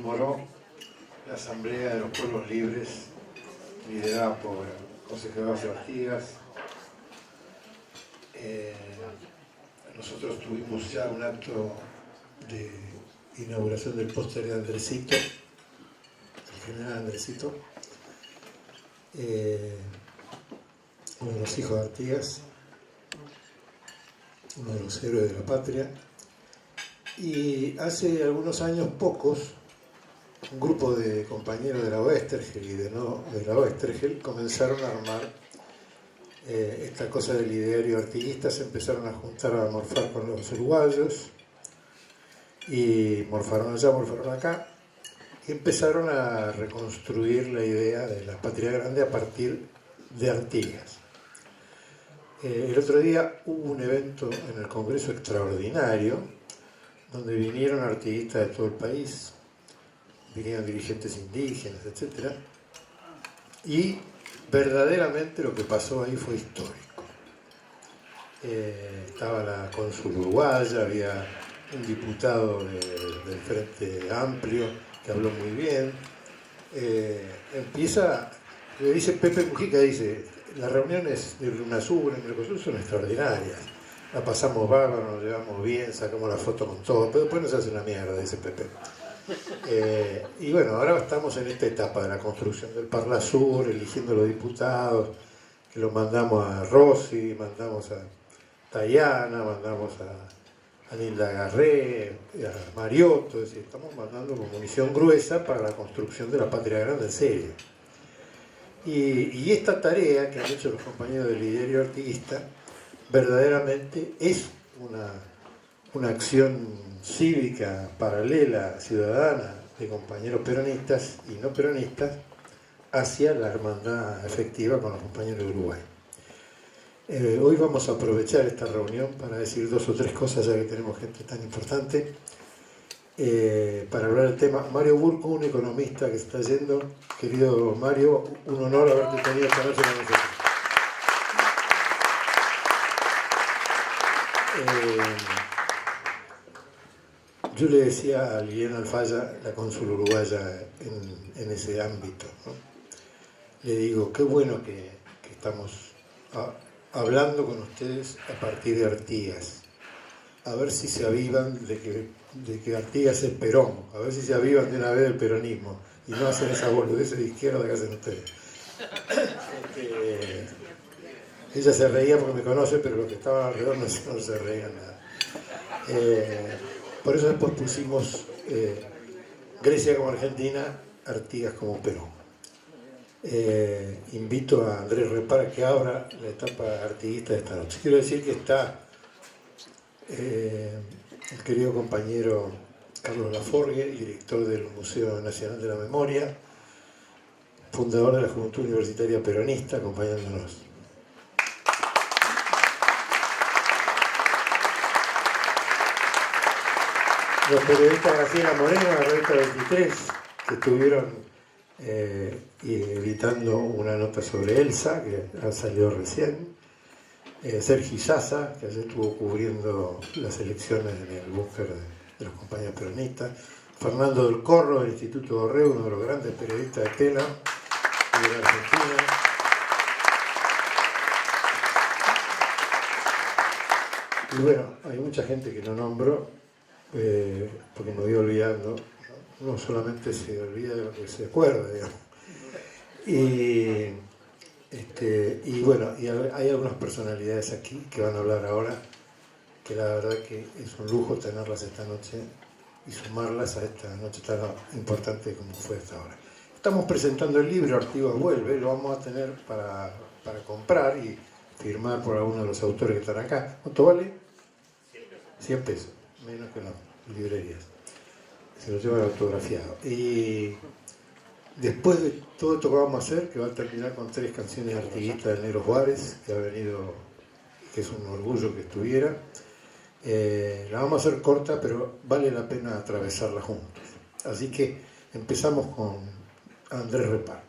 conmemoró la Asamblea de los Pueblos Libres, liderada por José Gervasio Artigas. Nosotros tuvimos ya un acto de inauguración del póster de Andresito, el general Andresito, uno de los hijos de Artigas, uno de los héroes de la patria. Y hace algunos años pocos, un grupo de compañeros de la Oestergel y de no de la Oestergel comenzaron a armar esta cosa del ideario artiguista. Se empezaron a juntar, a morfar con los uruguayos, y morfaron allá, morfaron acá, y empezaron a reconstruir la idea de la patria grande a partir de Artigas. El otro día hubo un evento en el Congreso extraordinario, donde vinieron artiguistas de todo el país, vinieron dirigentes indígenas, etc. Y verdaderamente lo que pasó ahí fue histórico. Estaba la cónsul uruguaya, había un diputado del Frente Amplio que habló muy bien. Le dice Pepe Mujica, dice, las reuniones de UNASUR, en Mercosur, son extraordinarias. La pasamos bárbaro, nos llevamos bien, sacamos la foto con todo, pero después nos hace una mierda, dice Pepe. Y bueno, ahora estamos en esta etapa de la construcción del Parlasur, eligiendo los diputados, que los mandamos a Rossi, mandamos a Tayana, mandamos a Nilda Garré, a Mariotto, es decir, estamos mandando como munición gruesa para la construcción de la patria grande en serio. Y esta tarea que han hecho los compañeros del liderio artiguista verdaderamente es una acción cívica paralela, ciudadana, de compañeros peronistas y no peronistas hacia la hermandad efectiva con los compañeros de Uruguay. Hoy vamos a aprovechar esta reunión para decir dos o tres cosas, ya que tenemos gente tan importante, para hablar del tema. Mario Burco, un economista que se está yendo. Querido Mario, un honor haberte tenido esta noche con nosotros. Yo le decía a Liliana Alfaya, la cónsul uruguaya en ese ámbito, ¿no? Le digo, qué bueno que estamos hablando con ustedes a partir de Artigas, a ver si se avivan de que Artigas es Perón, a ver si se avivan de una vez del peronismo y no hacen esa boludez de izquierda que hacen ustedes. Ella se reía porque me conoce, pero los que estaban alrededor no se reían nada. Por eso después pusimos Grecia como Argentina, Artigas como Perú. Invito a Andrés Repara que abra la etapa artiguista de esta noche. Quiero decir que está el querido compañero Carlos Laforgue, director del Museo Nacional de la Memoria, fundador de la Juventud Universitaria Peronista, acompañándonos. Los periodistas Graciela Moreno, la revista 23, que estuvieron editando una nota sobre Elsa, que ha salido recién. Sergio Sasa, que ayer estuvo cubriendo las elecciones en el búnker de los compañeros peronistas. Fernando del Corro, del Instituto Dorrego, uno de los grandes periodistas de Tela y de la Argentina. Y bueno, hay mucha gente que no nombro, porque me voy olvidando. Uno solamente se olvida de lo que se acuerda, digamos. Y bueno, y hay algunas personalidades aquí que van a hablar ahora, que la verdad que es un lujo tenerlas esta noche y sumarlas a esta noche tan importante como fue esta hora. Estamos presentando el libro Artigas Vuelve, lo vamos a tener para comprar y firmar por alguno de los autores que están acá. ¿Cuánto vale? 100 pesos, menos que en las librerías. Se lo llevan autografiado. Y después de todo esto que vamos a hacer, que va a terminar con 3 canciones artiguistas del Negro Juárez, que ha venido, que es un orgullo que estuviera, la vamos a hacer corta, pero vale la pena atravesarla juntos. Así que empezamos con Andrés Repar.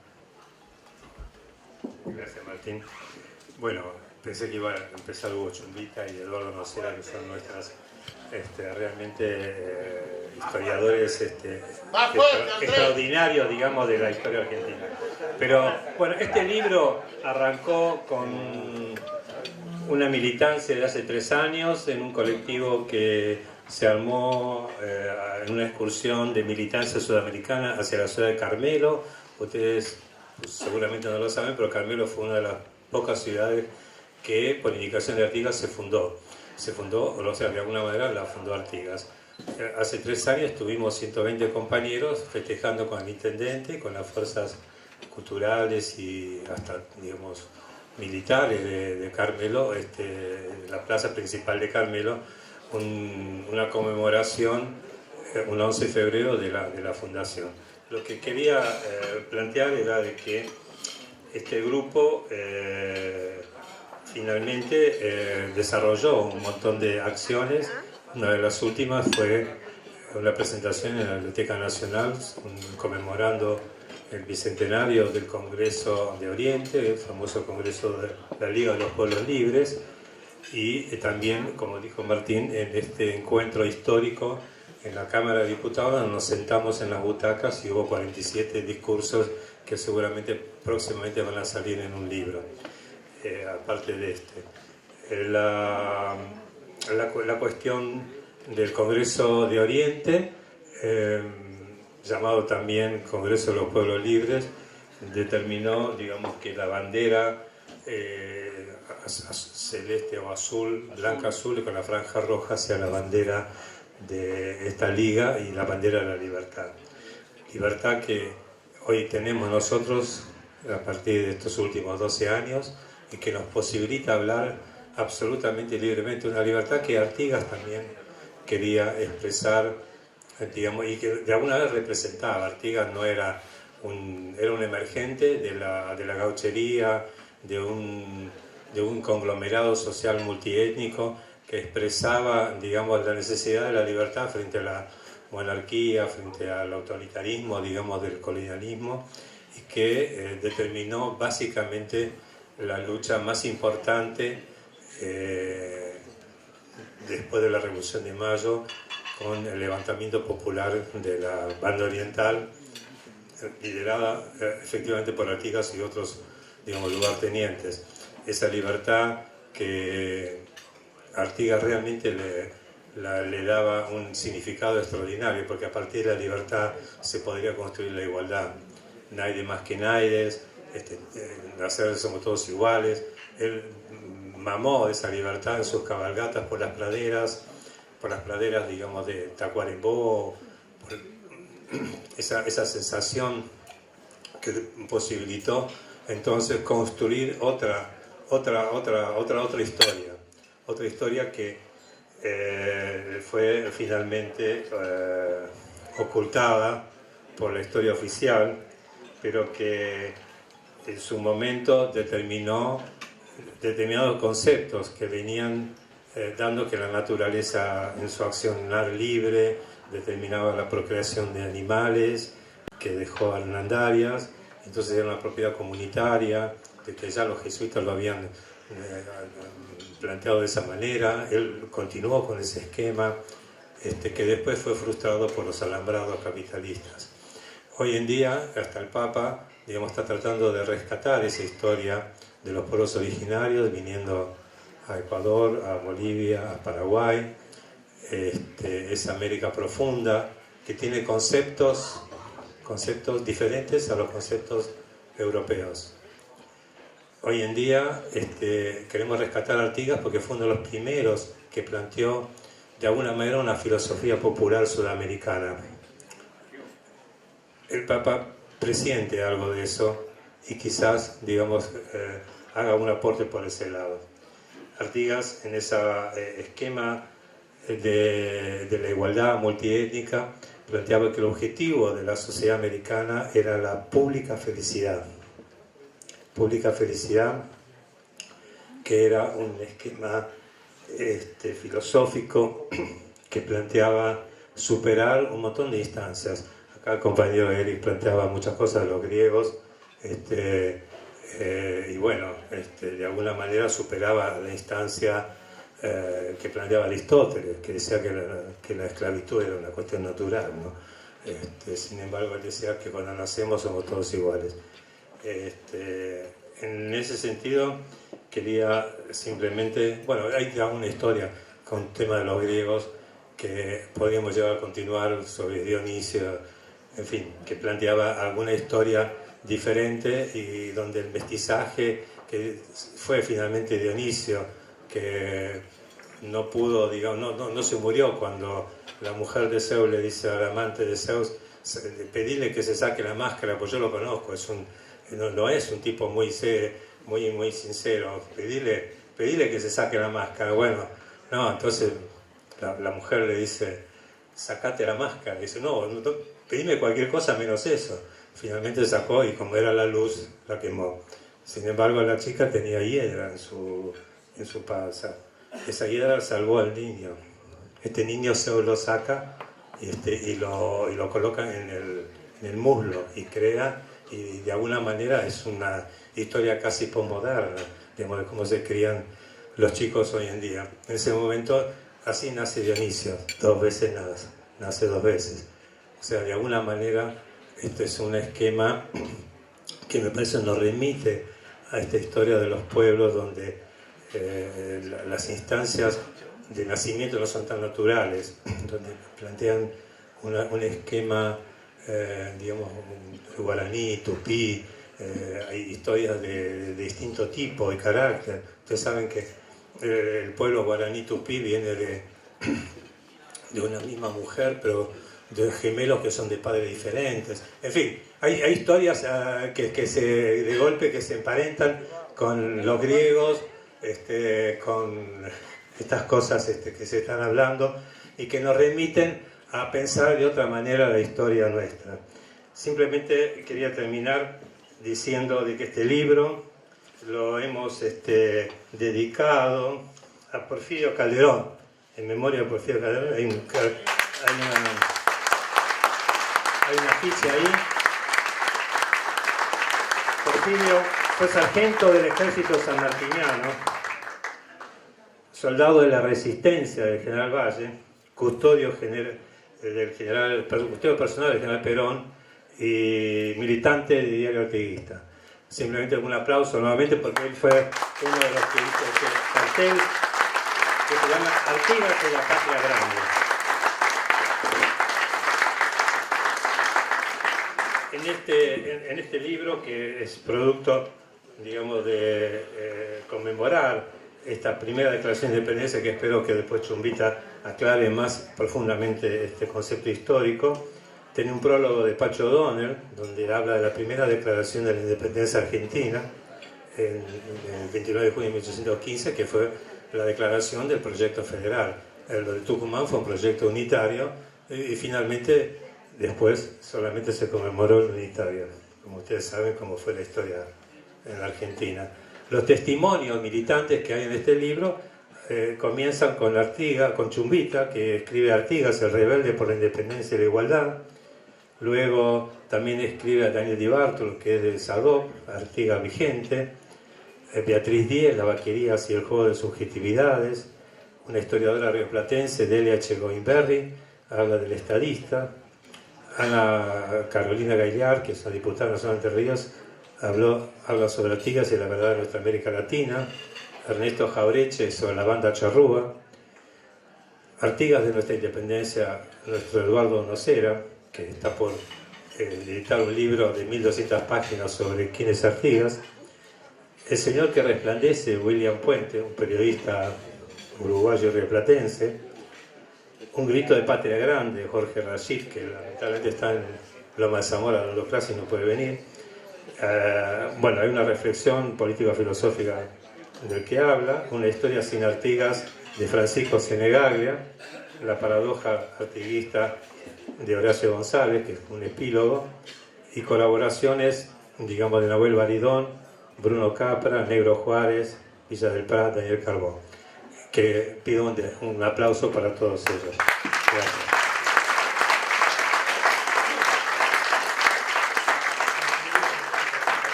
Gracias, Martín. Bueno, pensé que iba a empezar Hugo Chumbita y Eduardo Nocera, que son nuestras realmente historiadores extraordinarios, digamos, de la historia argentina. Pero bueno, este libro arrancó con una militancia de hace 3 años en un colectivo que se armó en una excursión de militancia sudamericana hacia la ciudad de Carmelo. Ustedes seguramente no lo saben, pero Carmelo fue una de las pocas ciudades que por indicación de Artigas se fundó, o sea, de alguna manera la fundó Artigas. Hace 3 años tuvimos 120 compañeros festejando con el intendente, con las fuerzas culturales y hasta, digamos, militares de Carmelo, la plaza principal de Carmelo, una conmemoración, un 11 de febrero de la fundación. Lo que quería plantear era de que este grupo finalmente desarrolló un montón de acciones. Una de las últimas fue una presentación en la Biblioteca Nacional conmemorando el bicentenario del Congreso de Oriente, el famoso Congreso de la Liga de los Pueblos Libres, y también, como dijo Martín, en este encuentro histórico en la Cámara de Diputados nos sentamos en las butacas y hubo 47 discursos que seguramente próximamente van a salir en un libro, aparte de la cuestión del Congreso de Oriente, llamado también Congreso de los Pueblos Libres, determinó, digamos, que la bandera celeste o azul, blanca azul, con la franja roja sea la bandera de esta liga y la bandera de la libertad. Libertad que hoy tenemos nosotros a partir de estos últimos 12 años y que nos posibilita hablar absolutamente libremente, una libertad que Artigas también quería expresar, digamos, y que de alguna vez representaba. Artigas no era era un emergente de la gauchería, de un conglomerado social multiétnico que expresaba, digamos, la necesidad de la libertad frente a la monarquía, frente al autoritarismo, digamos, del colonialismo, y que determinó básicamente la lucha más importante después de la Revolución de Mayo, con el levantamiento popular de la banda oriental, liderada efectivamente por Artigas y otros, digamos, lugartenientes. Esa libertad que Artigas realmente le daba un significado extraordinario, porque a partir de la libertad se podría construir la igualdad. Nadie más que nadie, nacer somos todos iguales. Él mamó esa libertad en sus cabalgatas por las praderas, digamos, de Tacuarembó, por esa sensación que posibilitó entonces construir otra historia que fue finalmente ocultada por la historia oficial, pero que en su momento determinó determinados conceptos que venían dando que la naturaleza en su accionar libre determinaba la procreación de animales, que dejó Hernandarias, entonces era una propiedad comunitaria, de que ya los jesuitas lo habían planteado de esa manera. Él continuó con ese esquema que después fue frustrado por los alambrados capitalistas. Hoy en día, hasta el Papa, digamos, está tratando de rescatar esa historia de los pueblos originarios, viniendo a Ecuador, a Bolivia, a Paraguay, esa América profunda, que tiene conceptos diferentes a los conceptos europeos. Hoy en día queremos rescatar a Artigas porque fue uno de los primeros que planteó de alguna manera una filosofía popular sudamericana. El Papa presiente algo de eso y quizás, digamos, haga un aporte por ese lado. Artigas, en ese esquema de la igualdad multiétnica, planteaba que el objetivo de la sociedad americana era la pública felicidad. Pública felicidad, que era un esquema filosófico que planteaba superar un montón de instancias. Acá el compañero Eric planteaba muchas cosas de los griegos, y bueno, de alguna manera superaba la instancia que planteaba Aristóteles, que decía que la esclavitud era una cuestión natural, ¿no? Sin embargo, él decía que cuando nacemos somos todos iguales. En ese sentido, quería simplemente, bueno, hay una historia con el tema de los griegos que podríamos llevar a continuar sobre Dionisio, en fin, que planteaba alguna historia diferente y donde el mestizaje, que fue finalmente Dionisio, que no pudo, digamos, no se murió cuando la mujer de Zeus le dice al amante de Zeus, pedirle que se saque la máscara, pues yo lo conozco, no es un tipo muy sincero, pedirle que se saque la máscara. Bueno, no, entonces la mujer le dice, sacate la máscara, dice, no, pedime cualquier cosa menos eso. Finalmente sacó y como era la luz, la quemó. Sin embargo, la chica tenía hiedra en su panza. Esa hiedra salvó al niño. Este niño se lo saca y lo coloca en el muslo y crea, y de alguna manera es una historia casi posmoderna, digamos, de cómo se crían los chicos hoy en día. En ese momento, así nace Dionisio, nace dos veces. O sea, de alguna manera, este es un esquema que me parece nos remite a esta historia de los pueblos donde las instancias de nacimiento no son tan naturales, donde plantean un esquema, digamos, guaraní, tupí, hay historias de distinto tipo y carácter. Ustedes saben que el pueblo guaraní tupí viene de una misma mujer, pero de gemelos que son de padres diferentes. En fin, hay historias de golpe que se emparentan con los griegos, con estas cosas que se están hablando y que nos remiten a pensar de otra manera la historia nuestra. Simplemente quería terminar diciendo de que este libro lo hemos dedicado a Porfirio Calderón, en memoria de Porfirio Calderón. Hay una ficha ahí. Porfirio fue sargento del ejército sanmartiniano, soldado de la resistencia del general Valle, custodio personal del general Perón y militante de Diario Artiguista. Simplemente un aplauso nuevamente porque él fue uno de los que hizo ese cartel que se llama Artigas de la Patria Grande. En este libro, que es producto, digamos, de conmemorar esta primera declaración de independencia, que espero que después Chumbita aclare más profundamente este concepto histórico, tiene un prólogo de Pacho O'Donnell, donde habla de la primera declaración de la independencia argentina, en el 29 de junio de 1815, que fue la declaración del proyecto federal. Lo de Tucumán fue un proyecto unitario y finalmente después solamente se conmemoró el unitario, como ustedes saben cómo fue la historia en la Argentina. Los testimonios militantes que hay en este libro comienzan con Artigas, con Chumbita, que escribe Artigas, el rebelde por la independencia y la igualdad. Luego también escribe a Daniel Di Bartolo, que es del Salvó, Artigas vigente. Beatriz Díez, La vaquería y el juego de subjetividades. Una historiadora rioplatense, Delia Echegoinberri, habla del estadista. Ana Carolina Gaillard, que es la diputada nacional de Entre Ríos, habla sobre Artigas y la verdad de nuestra América Latina. Ernesto Jaureche sobre la banda charrúa. Artigas de nuestra independencia, nuestro Eduardo Nocera, que está por editar un libro de 1200 páginas sobre quién es Artigas. El señor que resplandece, William Puente, un periodista uruguayo rioplatense. Un grito de patria grande, Jorge Rashid, que lamentablemente está en Loma de Zamora dando clase y no puede venir. Bueno, hay una reflexión político-filosófica del que habla, una historia sin Artigas de Francisco Senegaglia, la paradoja artiguista de Horacio González, que es un epílogo, y colaboraciones, digamos, de Nahuel Baridón, Bruno Capra, Negro Juárez, Villa del Prat, Daniel Carbón, que pido un aplauso para todos ellos. Gracias.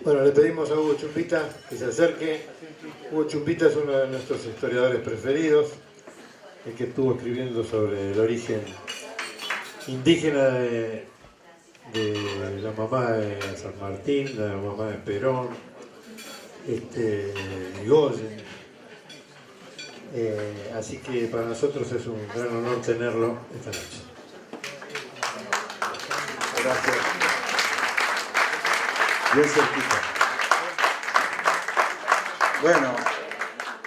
Bueno, le pedimos a Hugo Chumbita que se acerque. Hugo Chumbita es uno de nuestros historiadores preferidos, el que estuvo escribiendo sobre el origen indígena de la mamá de San Martín, de la mamá de Perón, Irigoyen. Así que para nosotros es un gran honor tenerlo esta noche. Gracias. Bien cerquita. Bueno,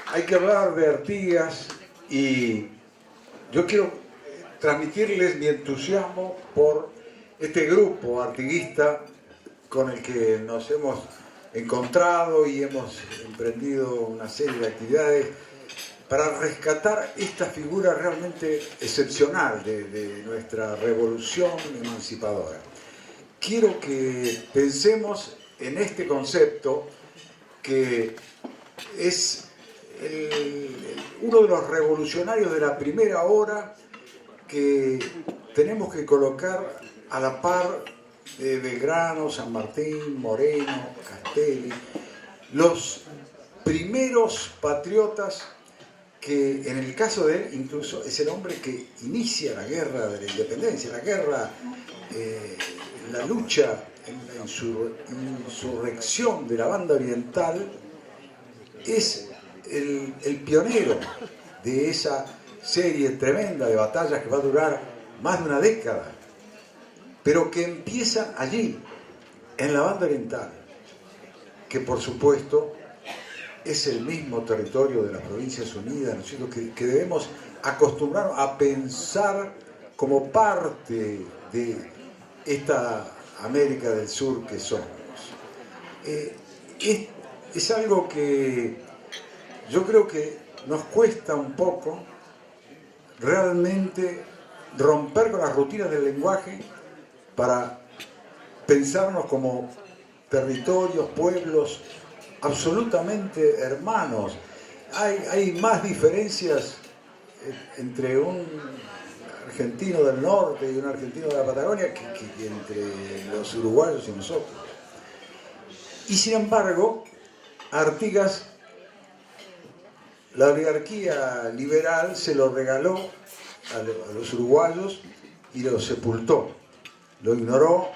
hay que hablar de Artigas y yo quiero transmitirles mi entusiasmo por este grupo artiguista con el que nos hemos encontrado y hemos emprendido una serie de actividades para rescatar esta figura realmente excepcional de nuestra revolución emancipadora. Quiero que pensemos en este concepto que es uno de los revolucionarios de la primera hora que tenemos que colocar a la par de Belgrano, San Martín, Moreno, Castelli, los primeros patriotas que en el caso de él incluso es el hombre que inicia la guerra de la independencia, la guerra, la lucha en la insurrección de la banda oriental, es el pionero de esa serie tremenda de batallas que va a durar más de una década, pero que empiezan allí, en la banda oriental, que por supuesto es el mismo territorio de las Provincias Unidas, ¿no es cierto? Que debemos acostumbrarnos a pensar como parte de esta América del Sur que somos. Es algo que yo creo que nos cuesta un poco realmente romper con las rutinas del lenguaje para pensarnos como territorios, pueblos absolutamente hermanos. Hay más diferencias entre un argentino del norte y un argentino de la Patagonia que entre los uruguayos y nosotros. Y sin embargo, Artigas, la oligarquía liberal se lo regaló a los uruguayos y lo sepultó. Lo ignoró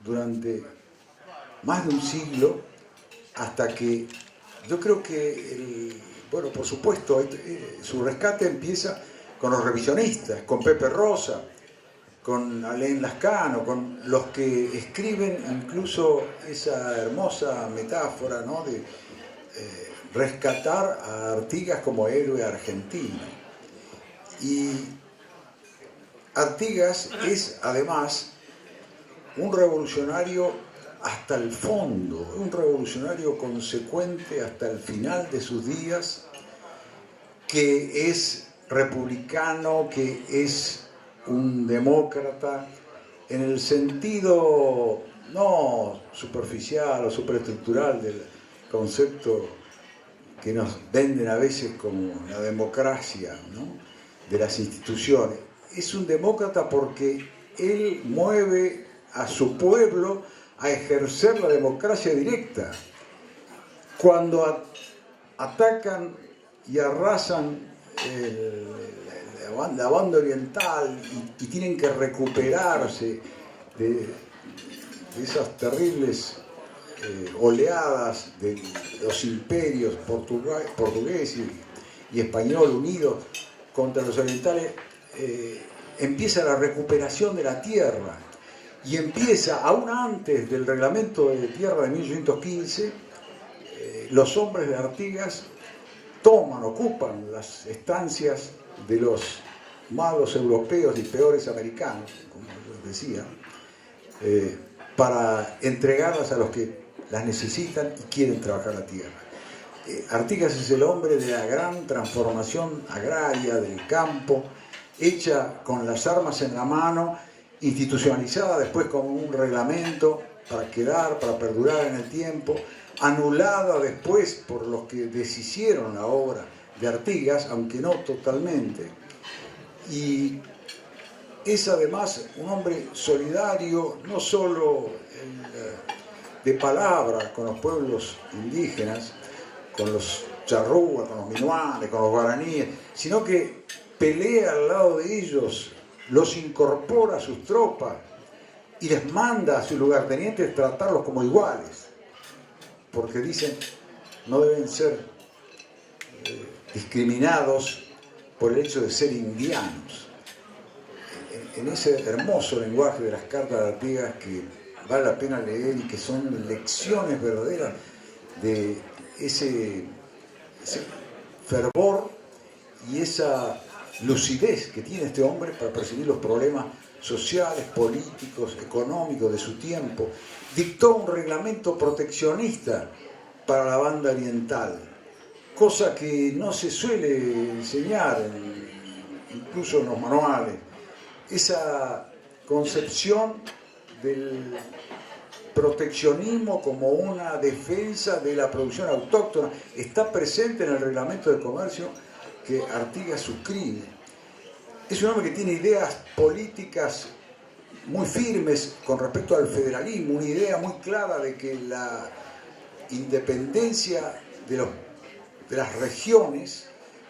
durante más de un siglo, hasta que yo creo que, bueno, por supuesto, su rescate empieza con los revisionistas, con Pepe Rosa, con Alain Lascano, con los que escriben incluso esa hermosa metáfora, ¿no?, de rescatar a Artigas como héroe argentino. Y Artigas es además un revolucionario hasta el fondo, un revolucionario consecuente hasta el final de sus días, que es republicano, que es un demócrata, en el sentido no superficial o superestructural del concepto que nos venden a veces como la democracia, ¿no?, de las instituciones. Es un demócrata porque él mueve a su pueblo a ejercer la democracia directa. Cuando atacan y arrasan la banda oriental y tienen que recuperarse de esas terribles oleadas de los imperios portugués y español unidos contra los orientales, empieza la recuperación de la tierra. Y empieza, aún antes del reglamento de tierra de 1815, los hombres de Artigas ocupan las estancias de los malos europeos y peores americanos, como les decía, para entregarlas a los que las necesitan y quieren trabajar la tierra. Artigas es el hombre de la gran transformación agraria del campo, hecha con las armas en la mano, institucionalizada después como un reglamento para quedar, para perdurar en el tiempo, anulada después por los que deshicieron la obra de Artigas, aunque no totalmente. Y es además un hombre solidario, no solo de palabra con los pueblos indígenas, con los charrúas, con los minuanes, con los guaraníes, sino que pelea al lado de ellos, los incorpora a sus tropas y les manda a sus lugartenientes tratarlos como iguales, porque dicen no deben ser discriminados por el hecho de ser indianos. En ese hermoso lenguaje de las cartas de Artigas que vale la pena leer y que son lecciones verdaderas de ese fervor y esa lucidez que tiene este hombre para percibir los problemas sociales, políticos, económicos de su tiempo. Dictó un reglamento proteccionista para la banda oriental, cosa que no se suele enseñar incluso en los manuales. Esa concepción del proteccionismo como una defensa de la producción autóctona está presente en el reglamento de comercio que Artigas suscribe. Es un hombre que tiene ideas políticas muy firmes con respecto al federalismo, una idea muy clara de que la independencia de las regiones,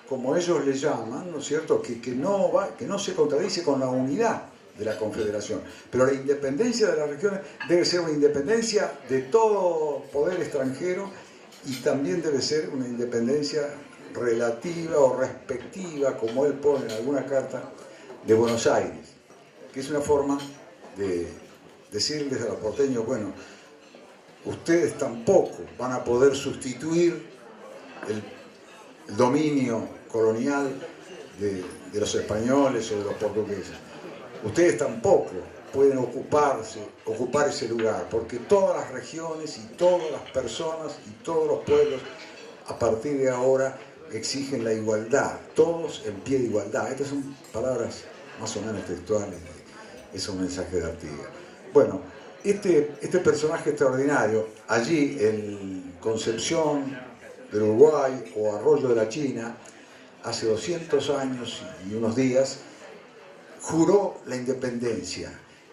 como ellos le llaman, ¿no es cierto?, que no se contradice con la unidad de la Confederación. Pero la independencia de las regiones debe ser una independencia de todo poder extranjero y también debe ser una independencia relativa o respectiva, como él pone en alguna carta, de Buenos Aires, que es una forma de decirles a los porteños, bueno, ustedes tampoco van a poder sustituir el dominio colonial de los españoles o de los portugueses. Ustedes tampoco pueden ocupar ese lugar, porque todas las regiones y todas las personas y todos los pueblos a partir de ahora exigen la igualdad, todos en pie de igualdad. Estas son palabras más o menos textuales de esos mensajes de Artigas. Bueno, este personaje extraordinario, allí en Concepción del Uruguay o Arroyo de la China, hace 200 años y unos días, juró la independencia.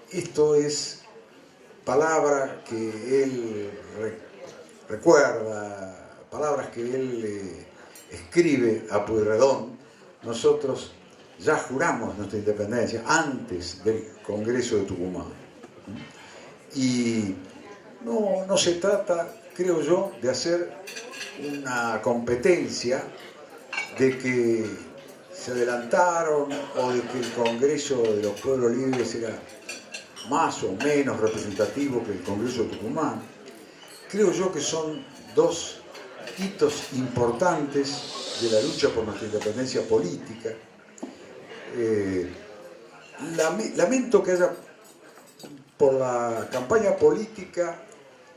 Esto es palabra que él recuerda, palabras que él escribe a Pueyrredón. Nosotros ya juramos nuestra independencia antes del Congreso de Tucumán. Y no se trata, creo yo, de hacer una competencia de que se adelantaron o de que el Congreso de los Pueblos Libres era más o menos representativo que el Congreso de Tucumán. Creo yo que son dos hitos importantes de la lucha por nuestra independencia política. Lamento que por la campaña política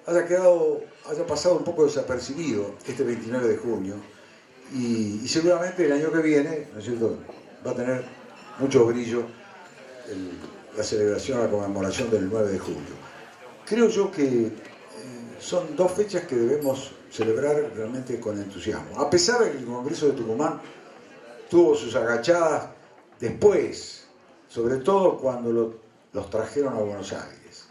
haya pasado un poco desapercibido este 29 de junio y seguramente el año que viene, ¿no es cierto?, va a tener mucho brillo la celebración, la conmemoración del 9 de julio. Creo yo que son dos fechas que debemos celebrar realmente con entusiasmo. A pesar de que el Congreso de Tucumán tuvo sus agachadas después, sobre todo cuando los trajeron a Buenos Aires.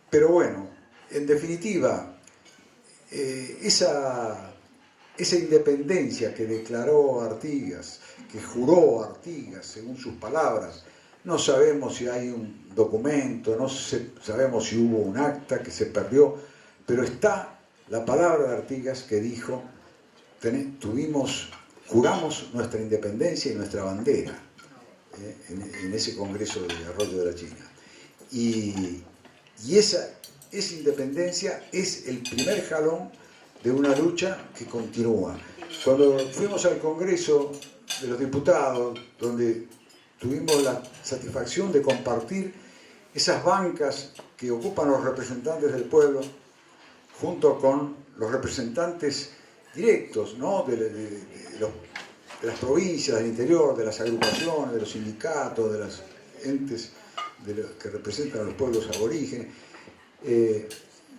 Pero bueno, en definitiva, esa independencia que declaró Artigas, que juró Artigas según sus palabras, no sabemos si hay un documento, no sabemos si hubo un acta que se perdió, pero está la palabra de Artigas que dijo, juramos nuestra independencia y nuestra bandera en ese Congreso de Arroyo de la China. Y esa independencia es el primer jalón de una lucha que continúa. Cuando fuimos al Congreso de los Diputados, donde tuvimos la satisfacción de compartir esas bancas que ocupan los representantes del pueblo, junto con los representantes directos, ¿no?, de las provincias, del interior, de las agrupaciones, de los sindicatos, de los entes que representan a los pueblos aborígenes.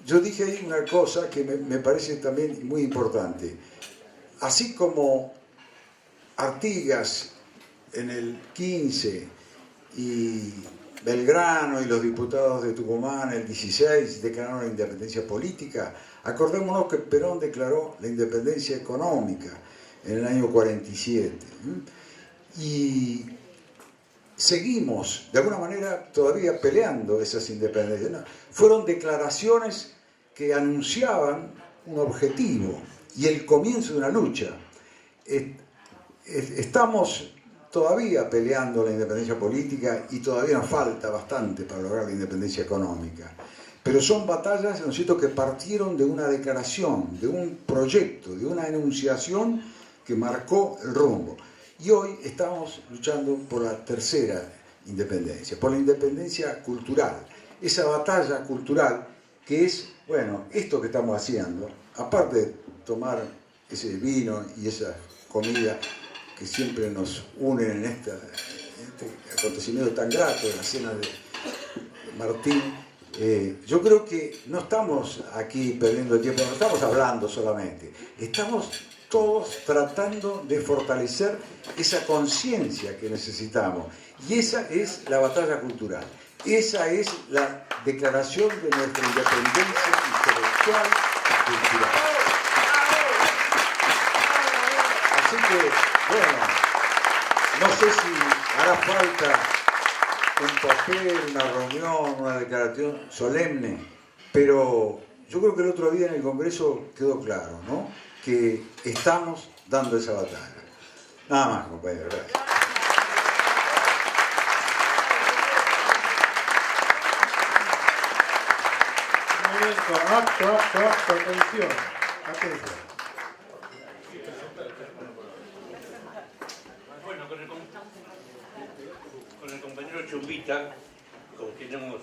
Yo dije ahí una cosa que me parece también muy importante. Así como Artigas en el 15 y Belgrano y los diputados de Tucumán el 16 declararon la independencia política, acordémonos que Perón declaró la independencia económica en el año 47. Y seguimos, de alguna manera, todavía peleando esas independencias. No, fueron declaraciones que anunciaban un objetivo y el comienzo de una lucha. Estamos todavía peleando la independencia política y todavía nos falta bastante para lograr la independencia económica. Pero son batallas, ¿no es cierto?, que partieron de una declaración, de un proyecto, de una enunciación que marcó el rumbo. Y hoy estamos luchando por la tercera independencia, por la independencia cultural. Esa batalla cultural que es, bueno, esto que estamos haciendo, aparte de tomar ese vino y esa comida que siempre nos unen en este acontecimiento tan grato de la cena de Martín, yo creo que no estamos aquí perdiendo el tiempo, no estamos hablando solamente, estamos todos tratando de fortalecer esa conciencia que necesitamos. Y esa es la batalla cultural, esa es la declaración de nuestra independencia intelectual y cultural. Así que, bueno, no sé si hará falta un papel, una reunión, una declaración solemne, pero yo creo que el otro día en el Congreso quedó claro, ¿no?, que estamos dando esa batalla. Nada más, compañero. Gracias. Acto, atención. Bueno, con el compañero Chumbita, con quien hemos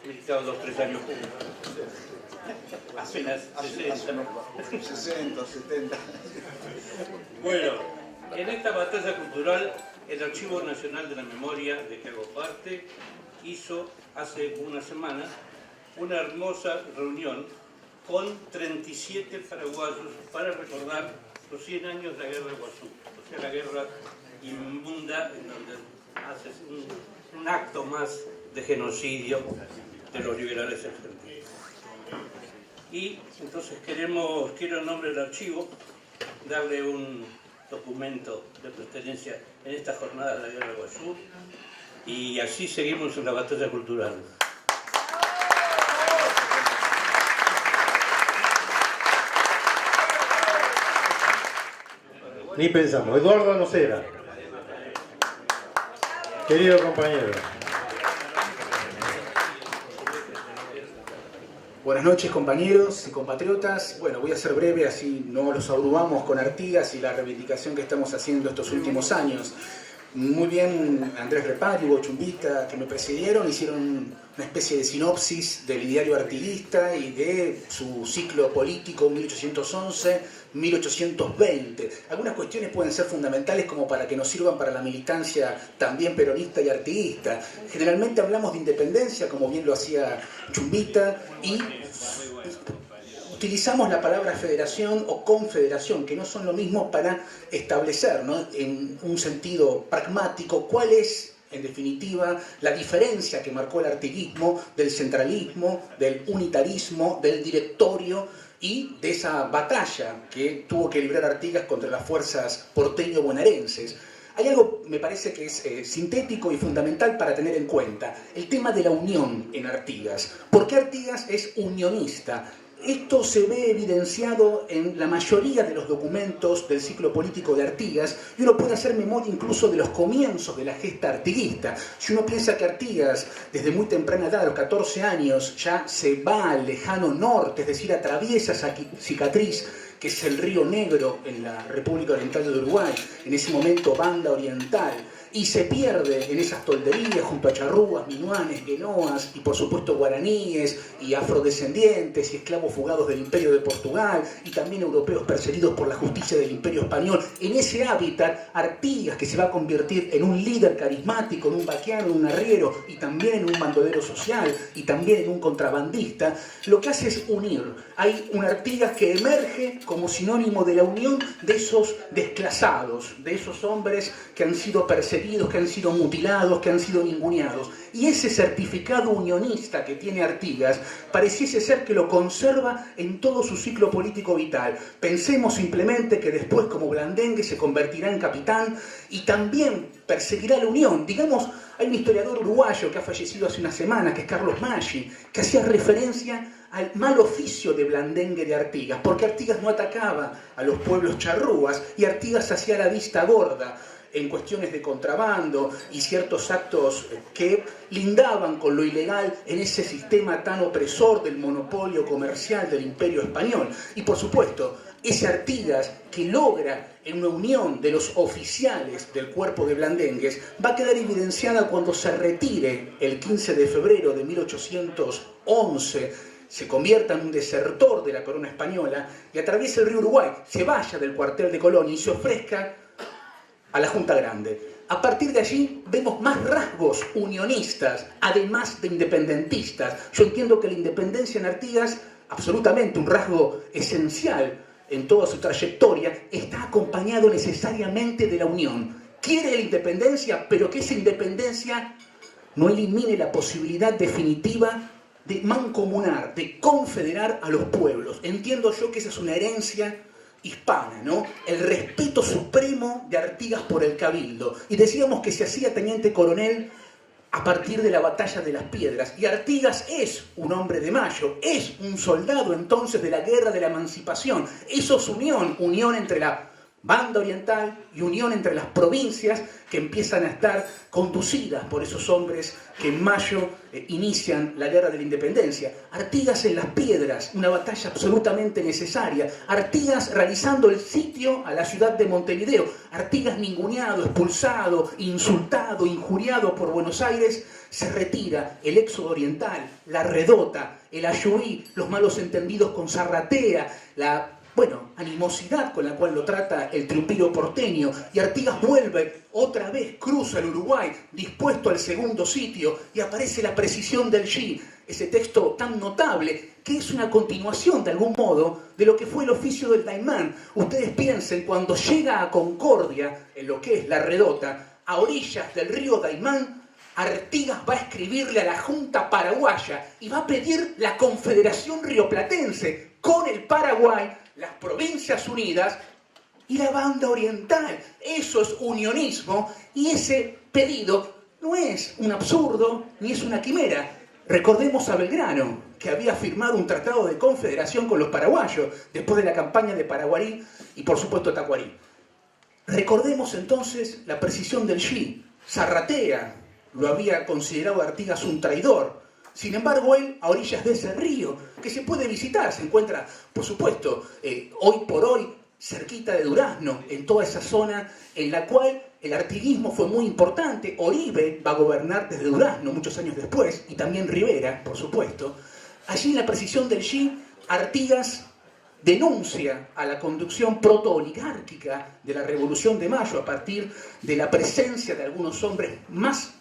militado 2-3 años juntos. Apenas 60, 70. Bueno, en esta batalla cultural, el Archivo Nacional de la Memoria, de que hago parte, hizo hace una semana una hermosa reunión con 37 paraguayos para recordar los 100 años de la Guerra de Guazú, o sea, la guerra inmunda en donde hace un acto más de genocidio de los liberales argentinos. Y entonces quiero en nombre del archivo darle un documento de pertenencia en esta jornada de la Guerra de Guazú, y así seguimos en la batalla cultural. Ni pensamos. Eduardo Nocera. Querido compañero. Buenas noches, compañeros y compatriotas. Bueno, voy a ser breve, así no los abrumamos con Artigas y la reivindicación que estamos haciendo estos últimos años. Muy bien, Andrés Repari, Hugo Chumbita, que me precedieron, hicieron una especie de sinopsis del ideario artiguista y de su ciclo político 1811-1820. Algunas cuestiones pueden ser fundamentales como para que nos sirvan para la militancia también peronista y artiguista. Generalmente hablamos de independencia, como bien lo hacía Chumbita, y utilizamos la palabra federación o confederación, que no son lo mismo, para establecer, ¿no?, en un sentido pragmático cuál es, en definitiva, la diferencia que marcó el artiguismo del centralismo, del unitarismo, del directorio y de esa batalla que tuvo que librar Artigas contra las fuerzas porteño-bonaerenses. Hay algo, me parece, que es sintético y fundamental para tener en cuenta: el tema de la unión en Artigas. ¿Por qué Artigas es unionista? Esto se ve evidenciado en la mayoría de los documentos del ciclo político de Artigas, y uno puede hacer memoria incluso de los comienzos de la gesta artiguista. Si uno piensa que Artigas, desde muy temprana edad, a los 14 años, ya se va al lejano norte, es decir, atraviesa esa cicatriz que es el Río Negro en la República Oriental de Uruguay, en ese momento Banda Oriental, y se pierde en esas tolderías junto a charrúas, minuanes, guenoas y por supuesto guaraníes y afrodescendientes y esclavos fugados del Imperio de Portugal y también europeos perseguidos por la justicia del Imperio Español. En ese hábitat, Artigas, que se va a convertir en un líder carismático, en un vaquiano, en un arriero y también en un bandolero social y también en un contrabandista, lo que hace es unir. Hay un Artigas que emerge como sinónimo de la unión de esos desclasados, de esos hombres que han sido perseguidos perseguidos, que han sido mutilados, que han sido ninguneados. Y ese certificado unionista que tiene Artigas pareciese ser que lo conserva en todo su ciclo político vital. Pensemos simplemente que después, como Blandengue, se convertirá en capitán y también perseguirá la Unión. Digamos, hay un historiador uruguayo que ha fallecido hace una semana, que es Carlos Maggi, que hacía referencia al mal oficio de Blandengue de Artigas, porque Artigas no atacaba a los pueblos charrúas y Artigas hacía la vista gorda en cuestiones de contrabando y ciertos actos que lindaban con lo ilegal en ese sistema tan opresor del monopolio comercial del Imperio Español. Y por supuesto, ese Artigas que logra en una unión de los oficiales del cuerpo de Blandengues va a quedar evidenciada cuando se retire el 15 de febrero de 1811, se convierta en un desertor de la corona española y atraviese el río Uruguay, se vaya del cuartel de Colón y se ofrezca a la Junta Grande. A partir de allí vemos más rasgos unionistas, además de independentistas. Yo entiendo que la independencia en Artigas, absolutamente un rasgo esencial en toda su trayectoria, está acompañado necesariamente de la unión. Quiere la independencia, pero que esa independencia no elimine la posibilidad definitiva de mancomunar, de confederar a los pueblos. Entiendo yo que esa es una herencia hispana, ¿no? El respeto supremo de Artigas por el cabildo. Y decíamos que se hacía teniente coronel a partir de la batalla de las Piedras. Y Artigas es un hombre de Mayo, es un soldado entonces de la guerra de la emancipación. Eso es unión entre la banda oriental y unión entre las provincias que empiezan a estar conducidas por esos hombres que en mayo inician la guerra de la independencia. Artigas en las Piedras, una batalla absolutamente necesaria. Artigas realizando el sitio a la ciudad de Montevideo. Artigas ninguneado, expulsado, insultado, injuriado por Buenos Aires. Se retira el éxodo oriental, la redota, el ayuí, los malos entendidos con Zarratea, la animosidad con la cual lo trata el triunviro porteño, y Artigas vuelve, otra vez cruza el Uruguay, dispuesto al segundo sitio, y aparece la precisión del G, ese texto tan notable, que es una continuación de algún modo de lo que fue el oficio del Daimán. Ustedes piensen, cuando llega a Concordia, en lo que es la redota, a orillas del río Daimán, Artigas va a escribirle a la Junta Paraguaya y va a pedir la Confederación Rioplatense con el Paraguay, las Provincias Unidas y la banda oriental. Eso es unionismo, y ese pedido no es un absurdo ni es una quimera. Recordemos a Belgrano, que había firmado un tratado de confederación con los paraguayos después de la campaña de Paraguarí y por supuesto Tacuarí. Recordemos entonces la precisión del G. Zarratea lo había considerado a Artigas un traidor. Sin embargo, él, a orillas de ese río, que se puede visitar, se encuentra, por supuesto, hoy por hoy, cerquita de Durazno, en toda esa zona en la cual el artiguismo fue muy importante. Oribe va a gobernar desde Durazno muchos años después, y también Rivera, por supuesto. Allí, en la precisión del G, Artigas denuncia a la conducción proto-oligárquica de la Revolución de Mayo a partir de la presencia de algunos hombres más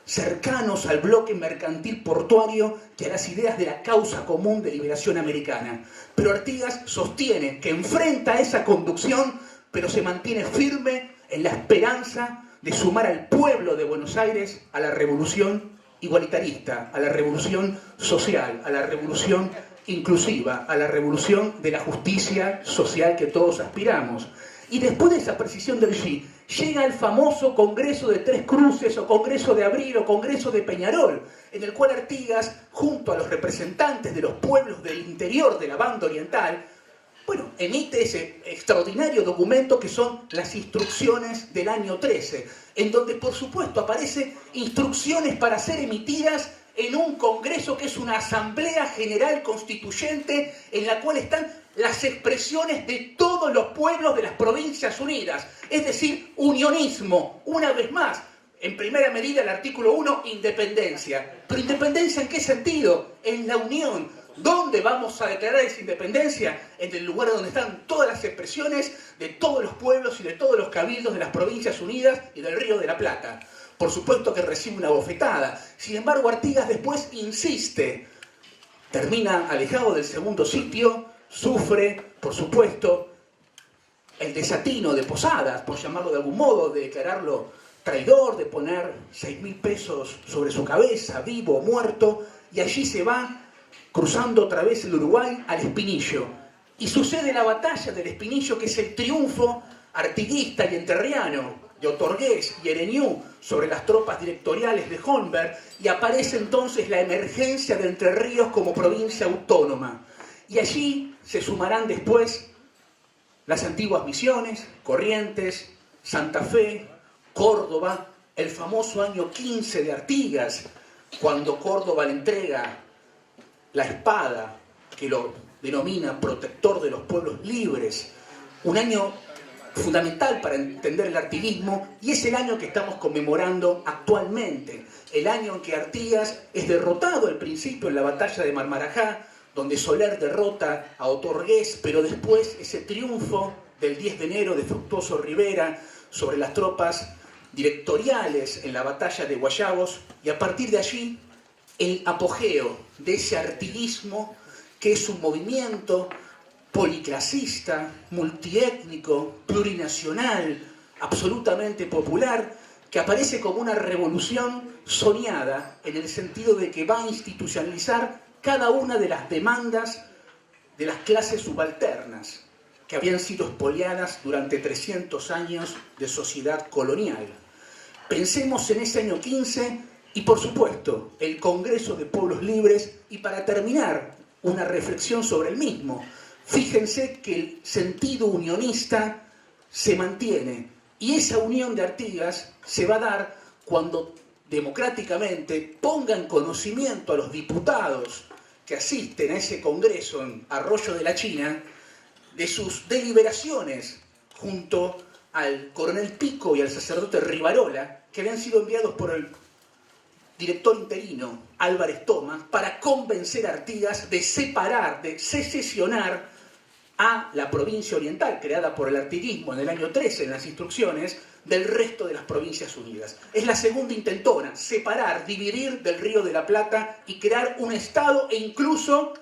cercanos al bloque mercantil portuario que a las ideas de la causa común de liberación americana. Pero Artigas sostiene que enfrenta a esa conducción, pero se mantiene firme en la esperanza de sumar al pueblo de Buenos Aires a la revolución igualitarista, a la revolución social, a la revolución inclusiva, a la revolución de la justicia social que todos aspiramos. Y después de esa precisión del G, llega el famoso Congreso de Tres Cruces, o Congreso de Abril, o Congreso de Peñarol, en el cual Artigas, junto a los representantes de los pueblos del interior de la banda oriental, emite ese extraordinario documento que son las instrucciones del año 13, en donde por supuesto aparecen instrucciones para ser emitidas en un congreso que es una asamblea general constituyente en la cual están las expresiones de todos los pueblos de las Provincias Unidas, es decir, unionismo, una vez más. En primera medida el artículo 1, independencia. ¿Pero independencia en qué sentido? En la unión. ¿Dónde vamos a declarar esa independencia? En el lugar donde están todas las expresiones de todos los pueblos y de todos los cabildos de las Provincias Unidas y del Río de la Plata. Por supuesto que recibe una bofetada. Sin embargo, Artigas después insiste. Termina alejado del segundo sitio, sufre, por supuesto, el desatino de Posadas, por llamarlo de algún modo, de declararlo traidor, de poner 6.000 pesos sobre su cabeza, vivo o muerto, y allí se va cruzando otra vez el Uruguay al Espinillo. Y sucede la batalla del Espinillo, que es el triunfo artiguista y enterriano de Otorgués y Ereñú sobre las tropas directoriales de Holmberg, y aparece entonces la emergencia de Entre Ríos como provincia autónoma. Y allí se sumarán después las antiguas Misiones, Corrientes, Santa Fe, Córdoba, el famoso año 15 de Artigas, cuando Córdoba le entrega la espada, que lo denomina protector de los pueblos libres, un año fundamental para entender el artiguismo, y es el año que estamos conmemorando actualmente, el año en que Artigas es derrotado al principio en la batalla de Marmarajá, donde Soler derrota a Otorgués, pero después ese triunfo del 10 de enero de Fructuoso Rivera sobre las tropas directoriales en la batalla de Guayabos, y a partir de allí el apogeo de ese artiguismo, que es un movimiento policlasista, multiétnico, plurinacional, absolutamente popular, que aparece como una revolución soñada, en el sentido de que va a institucionalizar cada una de las demandas de las clases subalternas, que habían sido expoliadas durante 300 años de sociedad colonial. Pensemos en ese año 15 y, por supuesto, el Congreso de Pueblos Libres, y para terminar, una reflexión sobre el mismo. Fíjense que el sentido unionista se mantiene, y esa unión de Artigas se va a dar cuando democráticamente ponga en conocimiento a los diputados que asisten a ese congreso en Arroyo de la China de sus deliberaciones junto al coronel Pico y al sacerdote Rivarola, que habían sido enviados por el director interino Álvarez Thomas para convencer a Artigas de separar, de secesionar a la provincia oriental, creada por el artiguismo en el año 13 en las instrucciones, del resto de las provincias unidas. Es la segunda intentona, separar, dividir del Río de la Plata y crear un estado, e incluso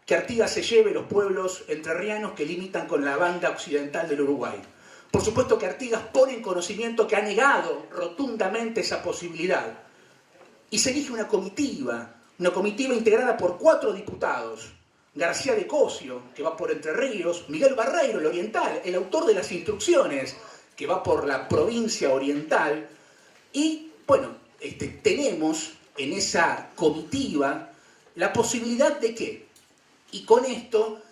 que Artigas se lleve los pueblos entrerrianos que limitan con la banda occidental del Uruguay. Por supuesto que Artigas pone en conocimiento que ha negado rotundamente esa posibilidad, y se elige una comitiva integrada por 4 diputados: García de Cosio, que va por Entre Ríos; Miguel Barreiro, el oriental, el autor de las instrucciones, que va por la provincia oriental. Y bueno, tenemos en esa comitiva la posibilidad de que, y con esto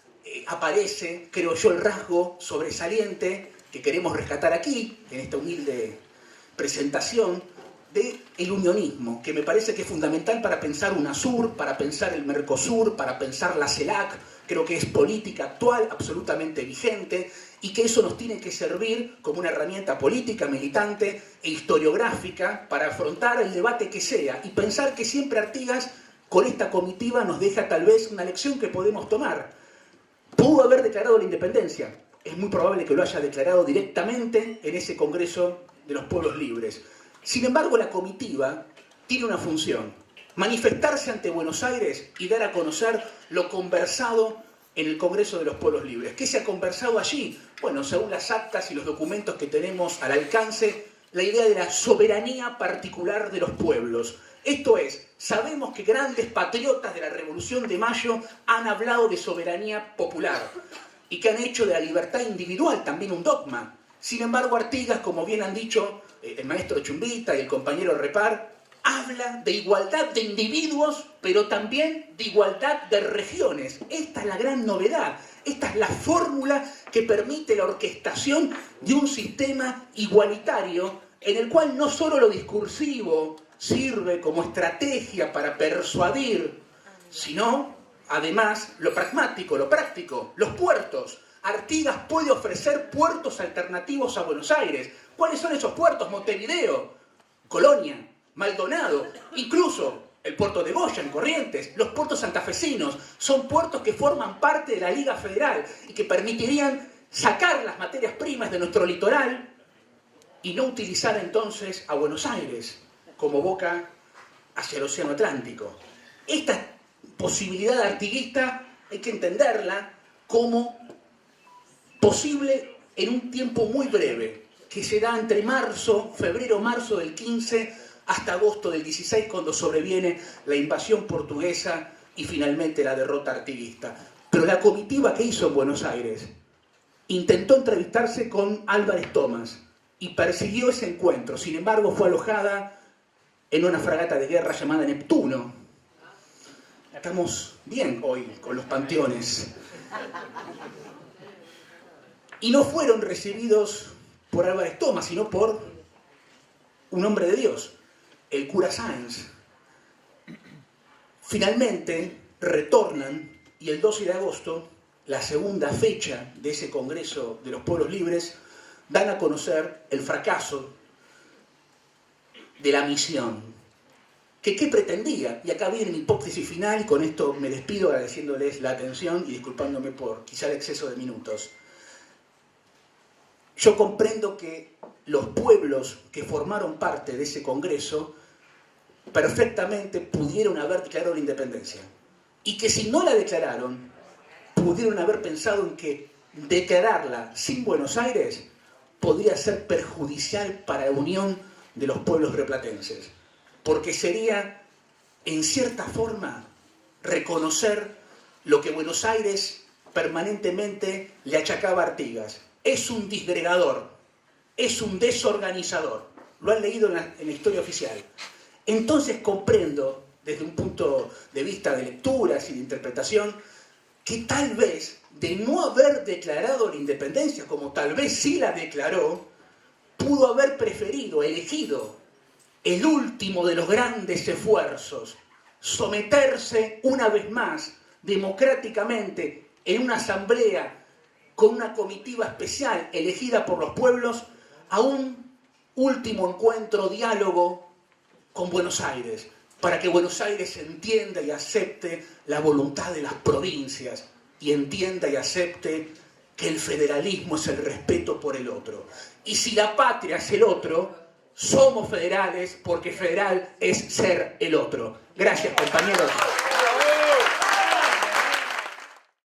aparece, creo yo, el rasgo sobresaliente que queremos rescatar aquí, en esta humilde presentación, del unionismo, que me parece que es fundamental para pensar UNASUR, para pensar el Mercosur, para pensar la CELAC. Creo que es política actual, absolutamente vigente, y que eso nos tiene que servir como una herramienta política, militante e historiográfica para afrontar el debate que sea, y pensar que siempre Artigas, con esta comitiva, nos deja tal vez una lección que podemos tomar. Pudo haber declarado la independencia, es muy probable que lo haya declarado directamente en ese Congreso de los Pueblos Libres. Sin embargo, la comitiva tiene una función: manifestarse ante Buenos Aires y dar a conocer lo conversado en el Congreso de los Pueblos Libres. ¿Qué se ha conversado allí? Bueno, según las actas y los documentos que tenemos al alcance, la idea de la soberanía particular de los pueblos. Esto es, sabemos que grandes patriotas de la Revolución de Mayo han hablado de soberanía popular y que han hecho de la libertad individual también un dogma. Sin embargo, Artigas, como bien han dicho el maestro Chumbita y el compañero Repar, habla de igualdad de individuos, pero también de igualdad de regiones. Esta es la gran novedad. Esta es la fórmula que permite la orquestación de un sistema igualitario, en el cual no solo lo discursivo sirve como estrategia para persuadir, sino, además, lo pragmático, lo práctico, los puertos. Artigas puede ofrecer puertos alternativos a Buenos Aires. ¿Cuáles son esos puertos? Montevideo, Colonia, Maldonado, incluso el puerto de Goya en Corrientes, los puertos santafesinos. Son puertos que forman parte de la Liga Federal y que permitirían sacar las materias primas de nuestro litoral y no utilizar entonces a Buenos Aires como boca hacia el Océano Atlántico. Esta posibilidad artiguista hay que entenderla como posible en un tiempo muy breve. que se da entre febrero-marzo del 15 hasta agosto del 16, cuando sobreviene la invasión portuguesa y finalmente la derrota artiguista. Pero la comitiva que hizo en Buenos Aires intentó entrevistarse con Álvarez Thomas y persiguió ese encuentro. Sin embargo, fue alojada en una fragata de guerra llamada Neptuno. Estamos bien hoy con los panteones. Y no fueron recibidos por Álvarez Thomas, sino por un hombre de Dios, el cura Sáenz. Finalmente retornan y el 12 de agosto, la segunda fecha de ese Congreso de los Pueblos Libres, dan a conocer el fracaso de la misión. ¿Qué pretendía? Y acá viene mi hipótesis final, y con esto me despido agradeciéndoles la atención y disculpándome por quizá el exceso de minutos. Yo comprendo que los pueblos que formaron parte de ese Congreso perfectamente pudieron haber declarado la independencia. Y que si no la declararon, pudieron haber pensado en que declararla sin Buenos Aires podría ser perjudicial para la unión de los pueblos rioplatenses. Porque sería, en cierta forma, reconocer lo que Buenos Aires permanentemente le achacaba a Artigas. Es un disgregador, es un desorganizador. Lo han leído en la historia oficial. Entonces comprendo, desde un punto de vista de lecturas y de interpretación, que tal vez, de no haber declarado la independencia, como tal vez sí la declaró, pudo haber preferido, elegido el último de los grandes esfuerzos, someterse una vez más, democráticamente, en una asamblea con una comitiva especial elegida por los pueblos, a un último encuentro, diálogo con Buenos Aires, para que Buenos Aires entienda y acepte la voluntad de las provincias y entienda y acepte que el federalismo es el respeto por el otro. Y si la patria es el otro, somos federales, porque federal es ser el otro. Gracias, compañeros.